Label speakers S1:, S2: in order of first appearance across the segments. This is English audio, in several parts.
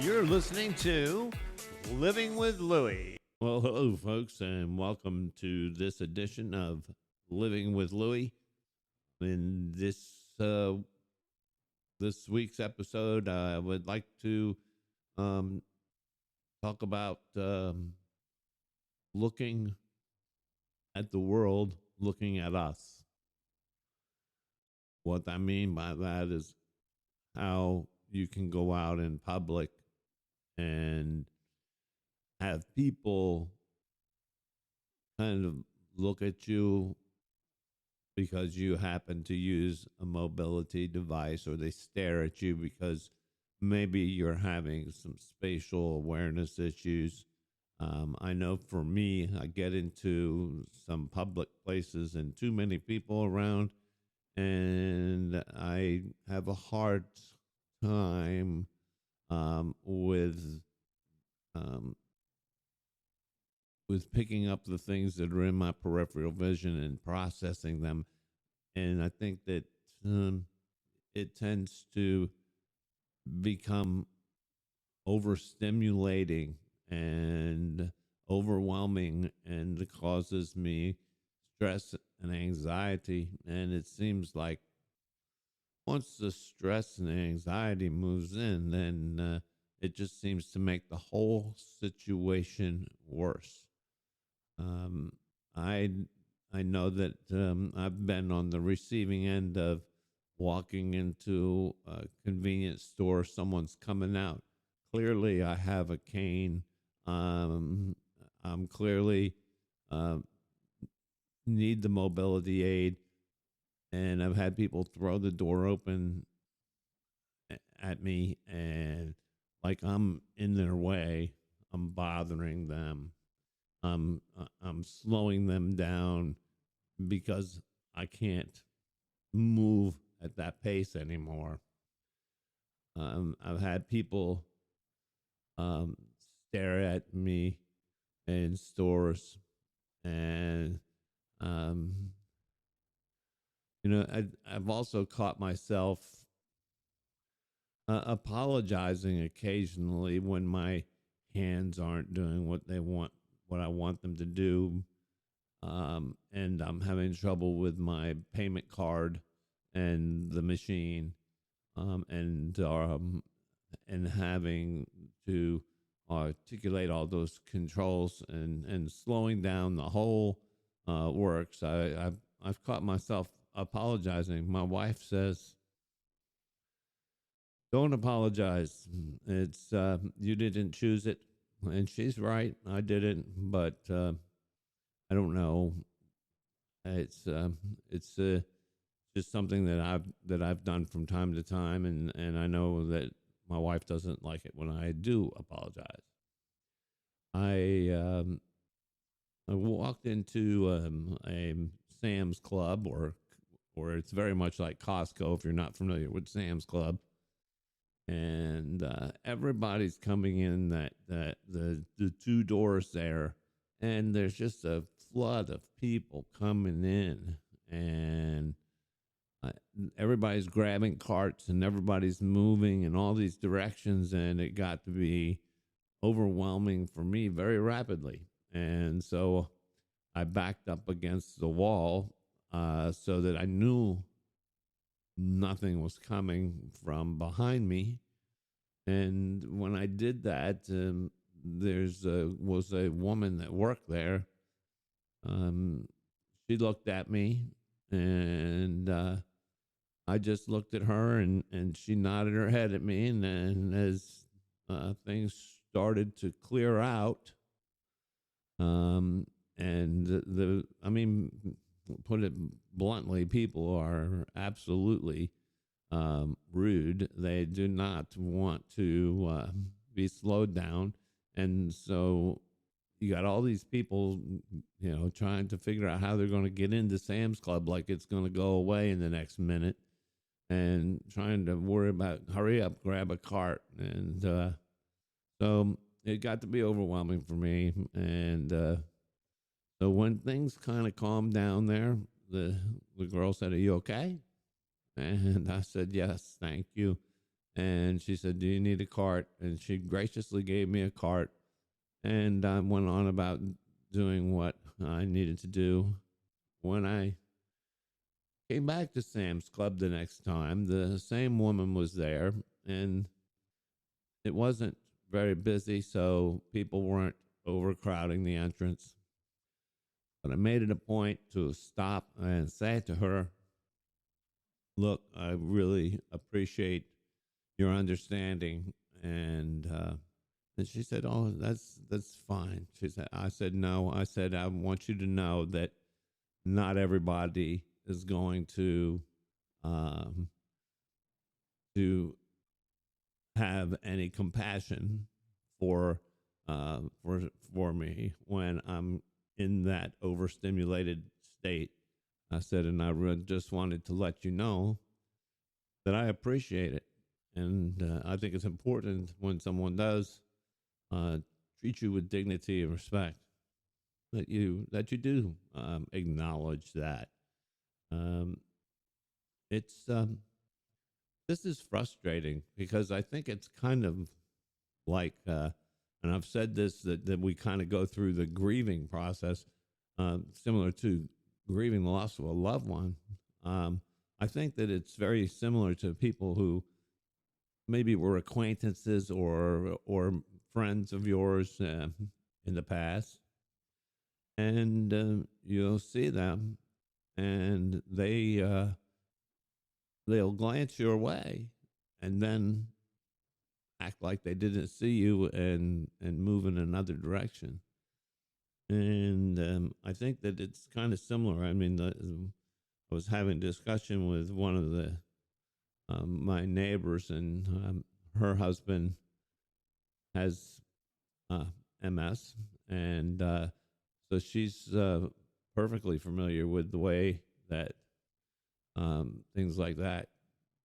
S1: You're listening to Living with Louie. Well, hello, folks, and welcome to this edition of Living with Louie. In this week's episode, I would like to um, talk about looking at the world, looking at us. What I mean by that is how you can go out in public and have people kind of look at you because you happen to use a mobility device, or they stare at you because maybe you're having some spatial awareness issues. I know for me, I get into some public places and too many people around, and I have a hard time with um, picking up the things that are in my peripheral vision and processing them. And I think that it tends to become overstimulating and overwhelming, and it causes me stress and anxiety. And it seems like once the stress and anxiety moves in, then it just seems to make the whole situation worse. Um, I I know that I've been on the receiving end of walking into a convenience store. Someone's coming out. Clearly, I have a cane. Um, I'm clearly uh, need the mobility aid, and I've had people throw the door open at me, and like I'm in their way. I'm bothering them. I'm slowing them down because I can't move at that pace anymore. I've had people um, stare at me in stores, and um, I've also caught myself apologizing occasionally when my hands aren't doing what I want them to do. And I'm having trouble with my payment card and the machine, and having to articulate all those controls and slowing down the whole works. I've caught myself apologizing. My wife says, "Don't apologize. It's you didn't choose it," and she's right. I didn't, but I don't know. It's just something that I've done from time to time, and I know that my wife doesn't like it when I do apologize. I I walked into a Sam's Club, or it's very much like Costco if you're not familiar with Sam's Club, and everybody's coming in the two doors there, and there's just a flood of people coming in, and uh, everybody's grabbing carts and everybody's moving in all these directions, and it got to be overwhelming for me very rapidly. And so I backed up against the wall so that I knew nothing was coming from behind me. And when I did that, was a woman that worked there. Um, she looked at me, and I just looked at her, and she nodded her head at me. And as things started to clear out, and I mean, put it bluntly, people are absolutely rude. They do not want to be slowed down. And so you got all these people, trying to figure out how they're going to get into Sam's Club like it's going to go away in the next minute, and trying to worry about hurry up, grab a cart. And so it got to be overwhelming for me. And so when things kind of calmed down there, the girl said, "Are you okay?" And I said, "Yes, thank you." And she said, "Do you need a cart?" And she graciously gave me a cart, and I went on about doing what I needed to do. When I came back to Sam's Club the next time, the same woman was there, and it wasn't very busy, so people weren't overcrowding the entrance. But I made it a point to stop and say to her, "Look, I really appreciate your understanding." And she said, "Oh, that's fine." She said, "I said no. I said I want you to know that not everybody is going um, to have any compassion for for me when I'm in that overstimulated state." I said, "And I just wanted to let you know that I appreciate it, and I think it's important when someone does uh, treat you with dignity and respect that you do acknowledge that." Um, it's This is frustrating because I think it's kind of like, and I've said this that we kind of go through the grieving process, similar to grieving the loss of a loved one. Um, I think that it's very similar to people who maybe were acquaintances or friends of yours in the past, and you'll see them, and they'll glance your way, and then act like they didn't see you and move in another direction. And I think that it's kind of similar. I mean, I was having a discussion with one of the my neighbors, and her husband has uh, MS, and so she's perfectly familiar with the way that things like that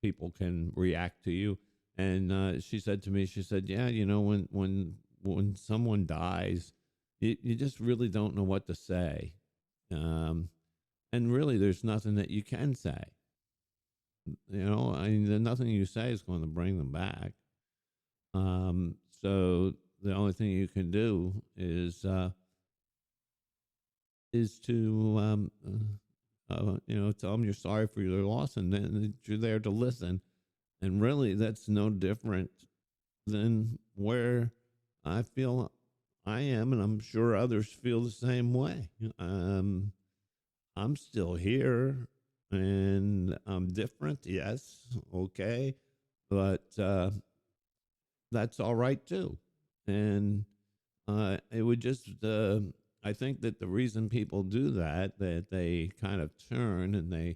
S1: people can react to you. And she said to me, she said, "Yeah, you know, when someone dies, you just really don't know what to say, um, and really, there's nothing that you can say. You know, I mean, there's nothing you say is going to bring them back. So the only thing you can do is to you know, tell them you're sorry for your loss, and then that you're there to listen. And really, that's no different than where I feel I am, and I'm sure others feel the same way. I'm still here, and I'm different, yes, okay, but that's all right too. And it would just, I think that the reason people do that, that they kind of turn and they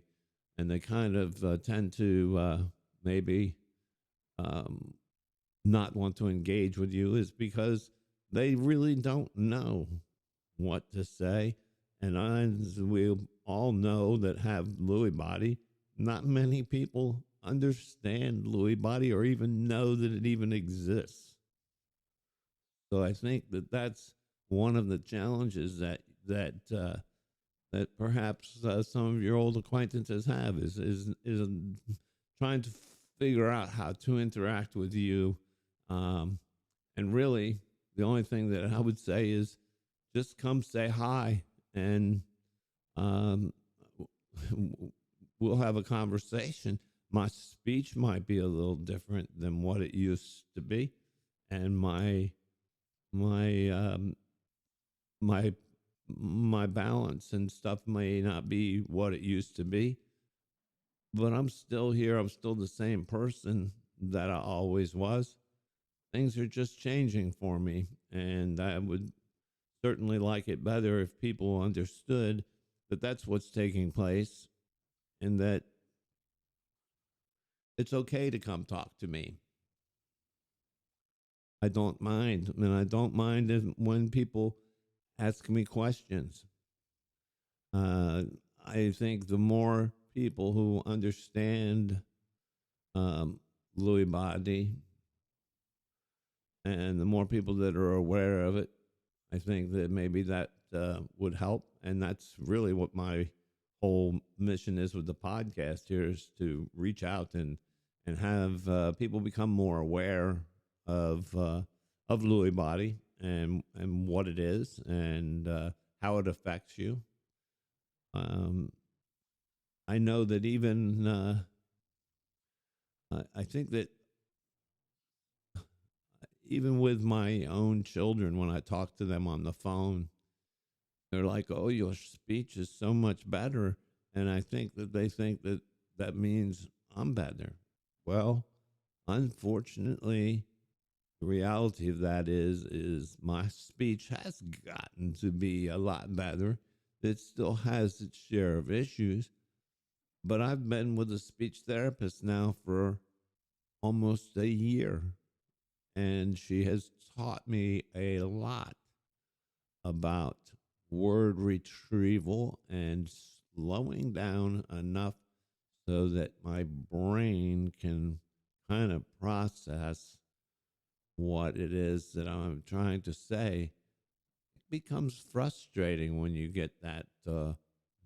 S1: kind of tend to maybe um, not want to engage with you is because they really don't know what to say. And as we all know that have Lewy body, not many people understand Lewy body or even know that it even exists. So I think that that's one of the challenges that perhaps some of your old acquaintances have is trying to figure out how to interact with you. Um, and really, the only thing that I would say is just come say hi, and um, we'll have a conversation. My speech might be a little different than what it used to be, and my my my balance and stuff may not be what it used to be, but I'm still here. I'm still the same person that I always was. Things are just changing for me, and I would certainly like it better if people understood that that's what's taking place, and that it's okay to come talk to me. I don't mind. And I don't mind when people ask me questions. Uh, I think the more people who understand Lewy body and the more people that are aware of it, I think that maybe that would help. And that's really what my whole mission is with the podcast here, is to reach out and have people become more aware of Lewy body and what it is and how it affects you. Um, I know that even I think that even with my own children, when I talk to them on the phone, they're like, "Oh, your speech is so much better," and I think that they think that that means I'm better. Well, unfortunately, the reality of that is my speech has gotten to be a lot better. It still has its share of issues, but I've been with a speech therapist now for almost a year, and she has taught me a lot about word retrieval and slowing down enough so that my brain can kind of process what it is that I'm trying to say. It becomes frustrating when you get that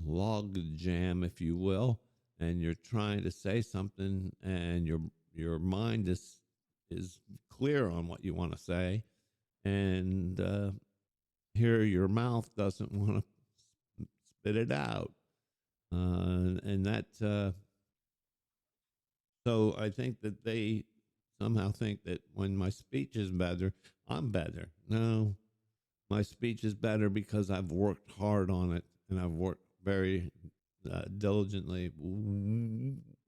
S1: log jam, if you will, and you're trying to say something, and your mind is clear on what you want to say, and here your mouth doesn't want to spit it out, and that. So I think that they somehow think that when my speech is better, I'm better. No, my speech is better because I've worked hard on it and I've worked very diligently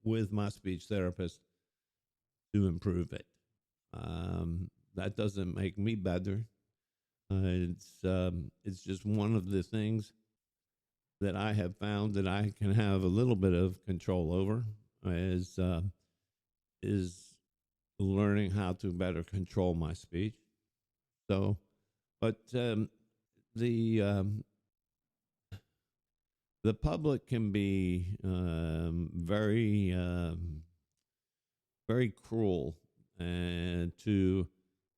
S1: with my speech therapist to improve it. That doesn't make me better. It's just one of the things that I have found that I can have a little bit of control over is learning how to better control my speech. So, but the the public can be very cruel to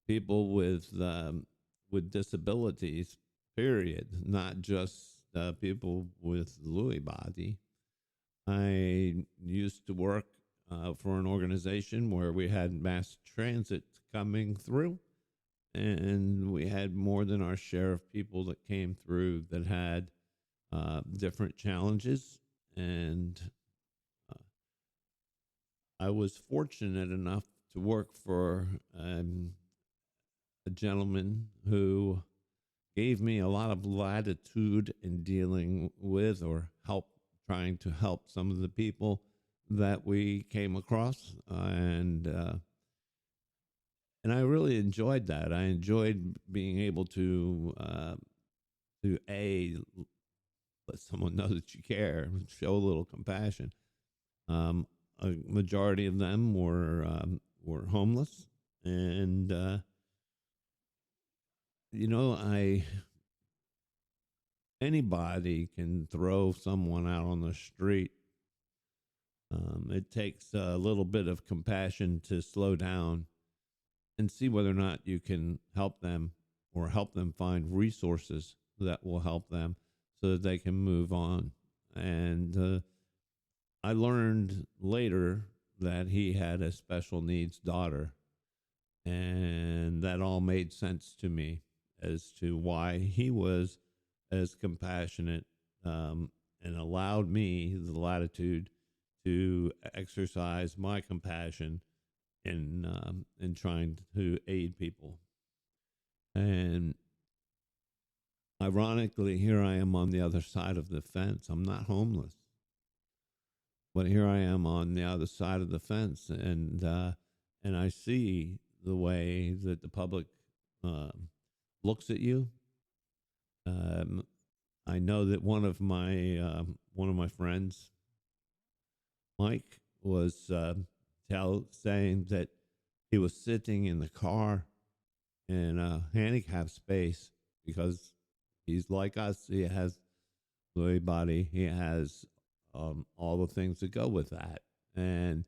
S1: people with disabilities. Period. Not just people with Lewy body. I used to work for an organization where we had mass transit coming through, and we had more than our share of people that came through that had different challenges. And uh, I was fortunate enough to work for a gentleman who gave me a lot of latitude in dealing with or trying to help some of the people that we came across. And I really enjoyed that. I enjoyed being able to let someone know that you care, show a little compassion. A majority of them were homeless, and I anybody can throw someone out on the street. It takes a little bit of compassion to slow down and see whether or not you can help them or help them find resources that will help them so that they can move on. And I learned later that he had a special needs daughter, and that all made sense to me as to why he was as compassionate and allowed me the latitude to exercise my compassion in trying to aid people. And ironically, here I am on the other side of the fence. I'm not homeless, but here I am on the other side of the fence, and I see the way that the public um, looks at you. Um, I know that one of my friends, Mike, was saying that he was sitting in the car in a handicap space because he's like us. He has Lewy body. He has all the things that go with that. And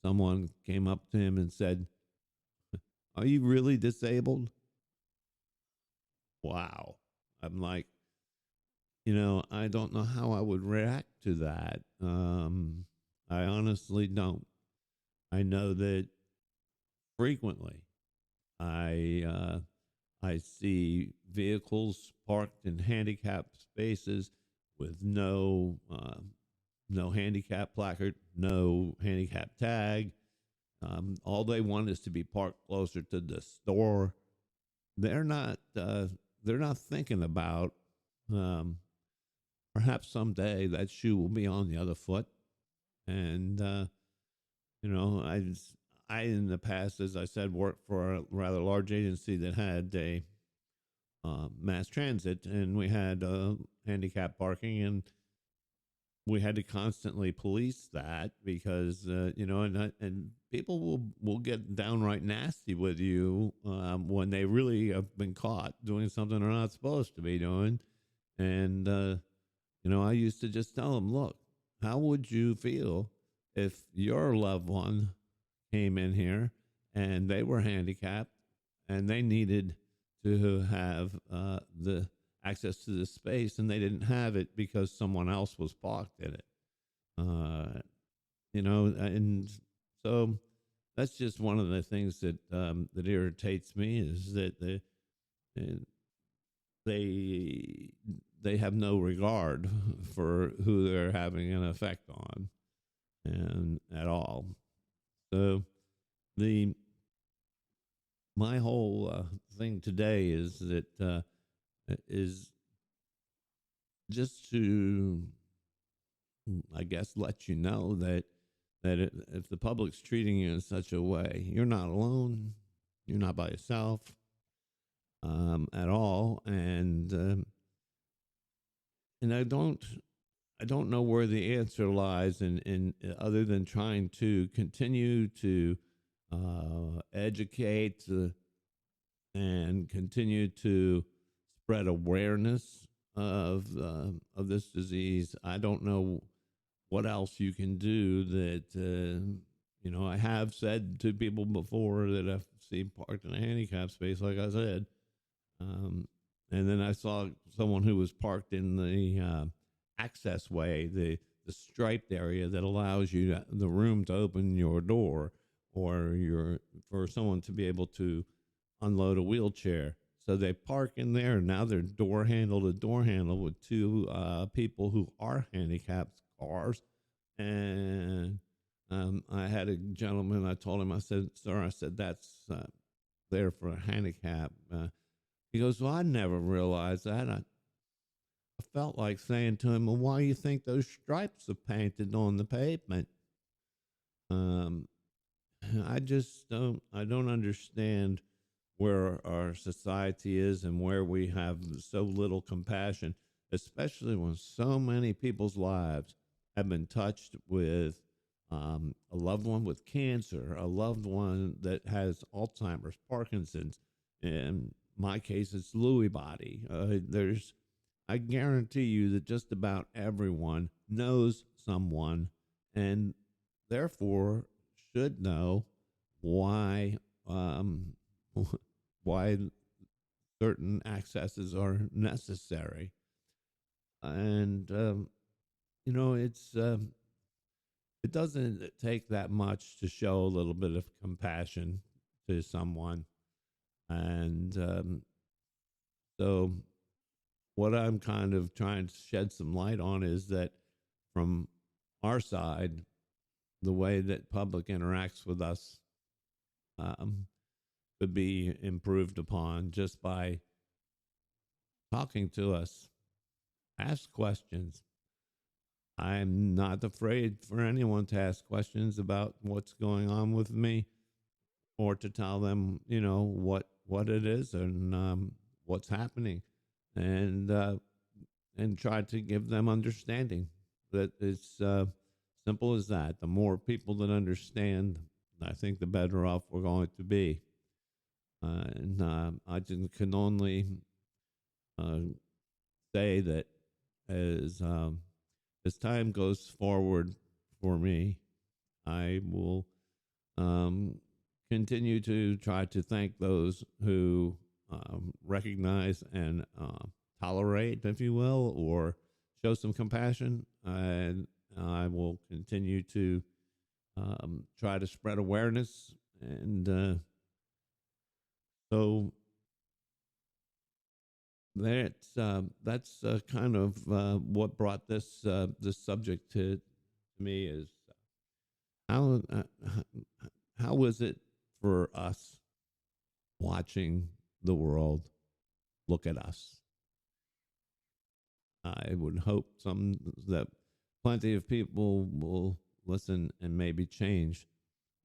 S1: someone came up to him and said, "Are you really disabled?" Wow. I'm like, I don't know how I would react to that. I honestly don't. I know that frequently I see vehicles parked in handicapped spaces with no handicap placard, no handicap tag. All they want is to be parked closer to the store. They're not they're not thinking about um, perhaps someday that shoe will be on the other foot. And you know, I in the past, as I said, worked for a rather large agency that had a mass transit, and we had handicap parking, and we had to constantly police that because you know, and people will get downright nasty with you when they really have been caught doing something they're not supposed to be doing. And you know, I used to just tell them, look, how would you feel if your loved one came in here and they were handicapped and they needed to have the access to the space and they didn't have it because someone else was parked in it? You know, and so that's just one of the things that that irritates me is that they they have no regard for who they're having an effect on and at all. So the my whole thing today is just to, I guess, let you know that if the public's treating you in such a way, you're not alone, you're not by yourself at all, and I don't know where the answer lies in other than trying to continue to educate and continue to spread awareness of this disease. I don't know what else you can do that you know. I have said to people before that I've seen parked in a handicap space, like I said, um, and then I saw someone who was parked in the access way, the striped area that allows you the room to open your door or your for someone to be able to unload a wheelchair. So they park in there. Now they're door handle to door handle with two people who are handicapped cars. And I had a gentleman. I told him, I said, "Sir, I said that's there for a handicap." He goes, "Well, I never realized that." I felt like saying to him, "Well, why do you think those stripes are painted on the pavement?" Um, I don't understand where our society is and where we have so little compassion, especially when so many people's lives have been touched with a loved one with cancer, a loved one that has Alzheimer's, Parkinson's. In my case, it's Lewy body. I guarantee you that just about everyone knows someone and therefore should know why why certain accesses are necessary. And you know, it doesn't take that much to show a little bit of compassion to someone. And so what I'm kind of trying to shed some light on is that from our side, the way that public interacts with us um, could be improved upon just by talking to us, ask questions. I'm not afraid for anyone to ask questions about what's going on with me or to tell them, you know, what it is and what's happening, and try to give them understanding. That it's simple as that. The more people that understand, I think the better off we're going to be. And I can only uh, say that as time goes forward for me, I will continue to try to thank those who recognize and tolerate, if you will, or show some compassion. And I will continue to try to spread awareness. And so that's kind of what brought this subject to me is how uh, how is it for us watching the world look at us? I would hope that plenty of people will listen and maybe change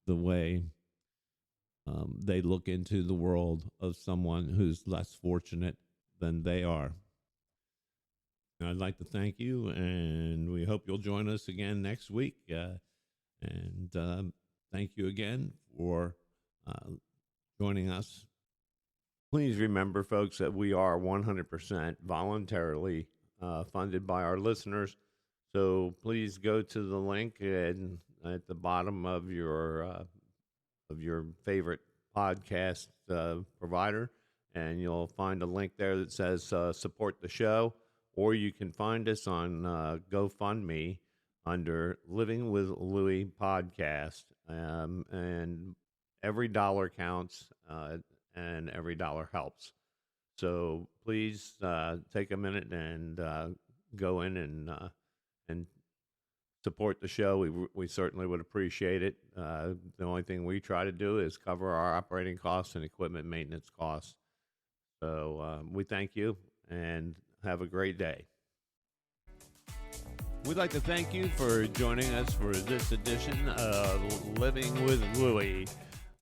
S1: the way they look into the world of someone who's less fortunate than they are. And I'd like to thank you, and we hope you'll join us again next week. And thank you again for uh, joining us. Please remember, folks, that we are 100% voluntarily funded by our listeners. So please go to the link at the bottom of your favorite podcast provider, and you'll find a link there that says support the show, or you can find us on GoFundMe under Living with Louie podcast. And every dollar counts, and every dollar helps. So please take a minute and go in and support the show. We certainly would appreciate it. The only thing we try to do is cover our operating costs and equipment maintenance costs. So we thank you and have a great day. We'd like to thank you for joining us for this edition of Living with Louie.